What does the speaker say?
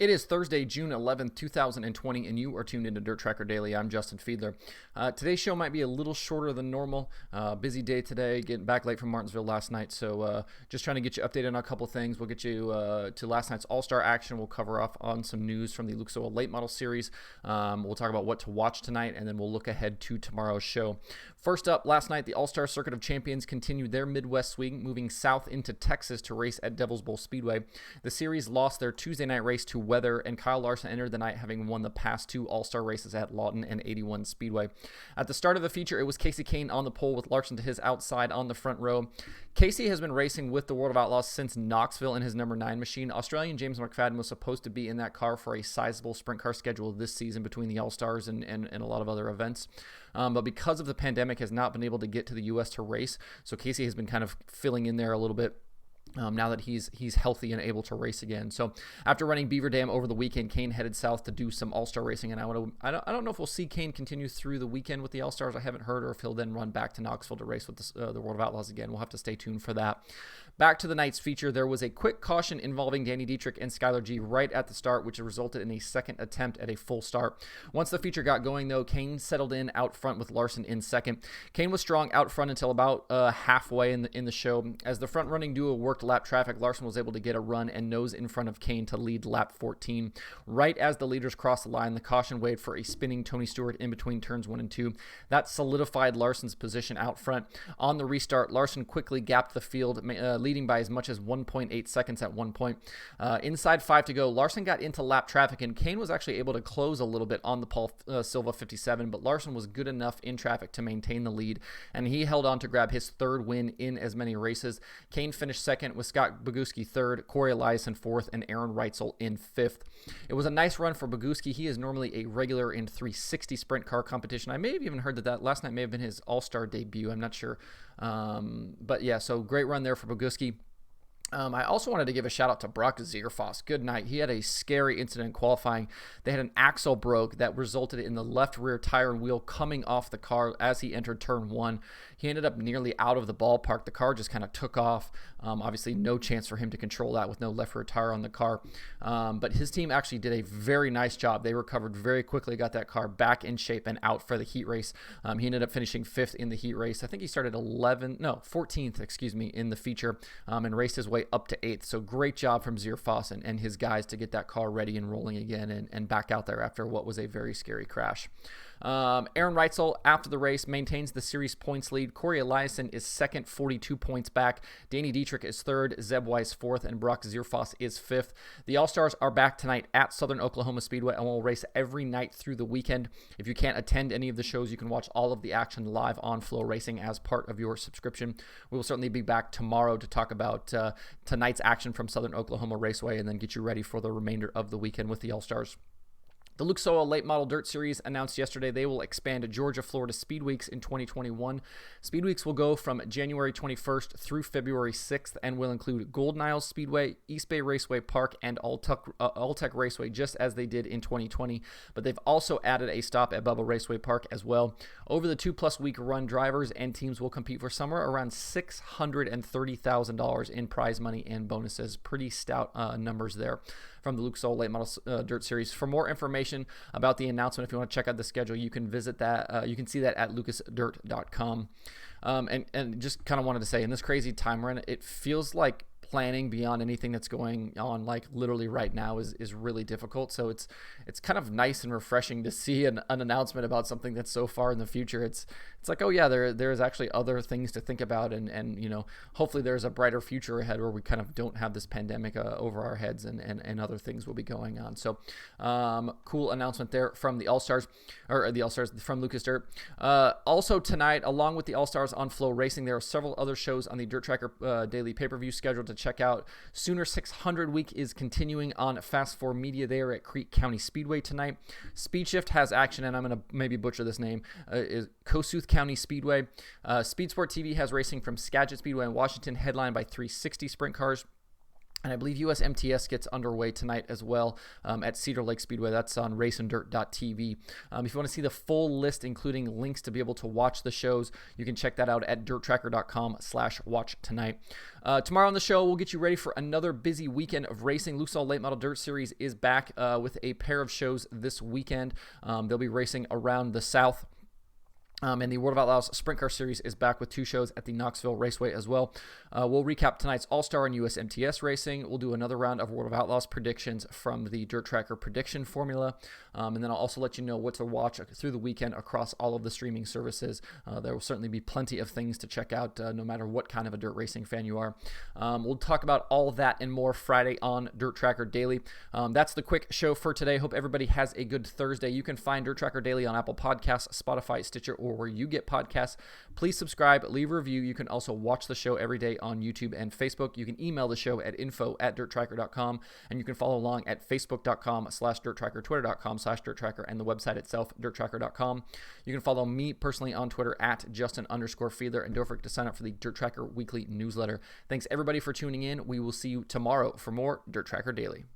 It is Thursday, June 11th, 2020, and you are tuned into DIRTRACKR Daily. I'm Justin Fiedler. Today's show might be a little shorter than normal. Busy day today, getting back late from Martinsville last night, so just trying to get you updated on a couple things. We'll get you to last night's All-Star action. We'll cover off on some news from the Lucas Oil Late Model Series. We'll talk about what to watch tonight, and then we'll look ahead to tomorrow's show. First up, last night, the All-Star Circuit of Champions continued their Midwest swing, moving south into Texas to race at Devil's Bowl Speedway. The series lost their Tuesday night race to weather, and Kyle Larson entered the night having won the past two All-Star races at Lawton and 81 Speedway. At the start of the feature, it was Kasey Kahne on the pole with Larson to his outside on the front row. Kasey has been racing with the World of Outlaws since Knoxville in his number 9 machine. Australian James McFadden was supposed to be in that car for a sizable sprint car schedule this season between the All-Stars and a lot of other events. But because of the pandemic, has not been able to get to the U.S. to race, so Kasey has been kind of filling in there a little bit. Now that he's healthy and able to race again. So after running Beaver Dam over the weekend, Kahne headed south to do some All-Star racing, and I don't know if we'll see Kahne continue through the weekend with the All-Stars. I haven't heard, or if he'll then run back to Knoxville to race with the World of Outlaws again. We'll have to stay tuned for that. Back to the night's feature, there was a quick caution involving Danny Dietrich and Skylar G right at the start, which resulted in a second attempt at a full start. Once the feature got going, though, Kahne settled in out front with Larson in second. Kahne was strong out front until about halfway in the show. As the front-running duo worked lap traffic, Larson was able to get a run and nose in front of Kahne to lead lap 14. Right as the leaders crossed the line, the caution waved for a spinning Tony Stewart in between turns 1 and 2. That solidified Larson's position out front. On the restart, Larson quickly gapped the field, leading by as much as 1.8 seconds at one point. Inside 5 to go, Larson got into lap traffic, and Kahne was actually able to close a little bit on the Paul Silva 57, but Larson was good enough in traffic to maintain the lead, and he held on to grab his third win in as many races. Kahne finished second with Scott Boguski third, Corey Eliason fourth, and Aaron Reitzel in fifth. It was a nice run for Boguski. He is normally a regular in 360 sprint car competition. I may have even heard that last night may have been his All-Star debut. I'm not sure. But yeah, so great run there for Boguski. I also wanted to give a shout out to Broca Faust. Good night. He had a scary incident in qualifying. They had an axle broke that resulted in the left rear tire and wheel coming off the car as he entered turn 1. He ended up nearly out of the ballpark. The car just kind of took off. Obviously, no chance for him to control that with no left rear tire on the car. But his team actually did a very nice job. They recovered very quickly, got that car back in shape and out for the heat race. He ended up finishing 5th in the heat race. I think he started 14th, in the feature, and raced his way up to 8th. So great job from Faust and his guys to get that car ready and rolling again and back out there after what was a very scary crash. Aaron Reitzel, after the race, maintains the series points lead. Corey Eliason is second, 42 points back. Danny Dietrich is third, Zeb Weiss fourth, and Brock Faust is fifth. The All-Stars are back tonight at Southern Oklahoma Speedway and will race every night through the weekend. If you can't attend any of the shows, you can watch all of the action live on Flow Racing as part of your subscription. We will certainly be back tomorrow to talk about tonight's action from Southern Oklahoma Raceway and then get you ready for the remainder of the weekend with the All-Stars. The Lucas Oil Late Model Dirt Series announced yesterday they will expand to Georgia-Florida Speedweeks in 2021. Speedweeks will go from January 21st through February 6th and will include Golden Isles Speedway, East Bay Raceway Park, and Alltech Raceway, just as they did in 2020. But they've also added a stop at Bubba Raceway Park as well. Over the 2+ week run, drivers and teams will compete for somewhere around $630,000 in prize money and bonuses. Pretty stout numbers there from the Lucas Oil Late Model Dirt Series. For more information about the announcement, if you want to check out the schedule, you can visit that. You can see that at lucasdirt.com. And just kind of wanted to say, in this crazy time we're in, it feels like planning beyond anything that's going on like literally right now is really difficult. So it's kind of nice and refreshing to see an announcement about something that's so far in the future. It's like, oh yeah, there's actually other things to think about, and hopefully there's a brighter future ahead where we kind of don't have this pandemic over our heads, and other things will be going on. So cool announcement there from the All-Stars, or the All-Stars from Lucas Dirt. Also tonight, along with the All-Stars on Flow Racing, there are several other shows on the DIRTRACKR Daily pay-per-view scheduled to check out. Sooner 600 Week is continuing on Fast 4 Media there at Creek County Speedway tonight. Speed Shift has action, and I'm going to maybe butcher this name, is Kossuth County Speedway. Speed Sport TV has racing from Skagit Speedway in Washington, headlined by 360 sprint cars. And I believe USMTS gets underway tonight as well at Cedar Lake Speedway. That's on raceanddirt.tv. If you want to see the full list, including links to be able to watch the shows, you can check that out at dirttracker.com/watch tonight. Tomorrow on the show, we'll get you ready for another busy weekend of racing. Lucille Late Model Dirt Series is back with a pair of shows this weekend. They'll be racing around the South. And the World of Outlaws Sprint Car Series is back with 2 shows at the Knoxville Raceway as well. We'll recap tonight's All-Star and USMTS racing. We'll do another round of World of Outlaws predictions from the Dirt Tracker prediction formula. And then I'll also let you know what to watch through the weekend across all of the streaming services. There will certainly be plenty of things to check out no matter what kind of a dirt racing fan you are. We'll talk about all of that and more Friday on Dirt Tracker Daily. That's the quick show for today. Hope everybody has a good Thursday. You can find Dirt Tracker Daily on Apple Podcasts, Spotify, Stitcher, or where you get podcasts. Please subscribe, leave a review. You can also watch the show every day on YouTube and Facebook. You can email the show at info@dirttracker.com, and you can follow along at facebook.com/dirttracker, twitter.com/dirttracker, and the website itself, dirttracker.com. You can follow me personally on Twitter at Justin_Fiedler, and don't forget to sign up for the Dirt Tracker weekly newsletter. Thanks everybody for tuning in. We will see you tomorrow for more Dirt Tracker Daily.